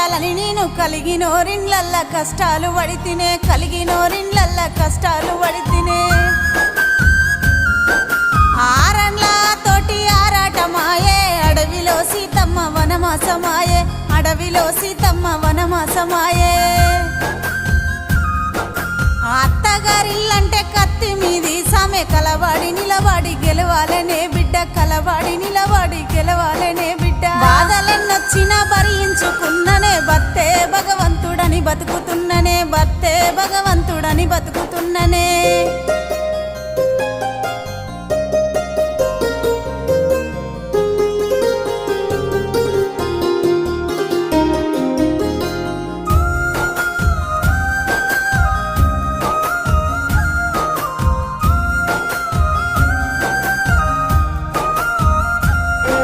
చేయాలని నేను కలిగినోరిండ్లల్ల కష్టాలు పడితినే కలిగినోరిండ్లల్ల కష్టాలు పడితినే ఆరన్ల తోటి ఆరాటమాయే అడవిలో సీతమ్మ వనమాసమాయే అడవిలో సీతమ్మ వనమాసమాయే అత్తగారిల్లంటే కత్తి మీది సమే కలవాడి నిలవాడి గెలవాలనే బిడ్డ కలవాడి నిలవాడి గెలవాలనే బిడ్డ బాధలెన్నొచ్చినా భరించుకున్ననే బత్తే భగవంతుడని బతుకుతున్ననే బత్తే భగవంతుడని బతుకుతున్ననే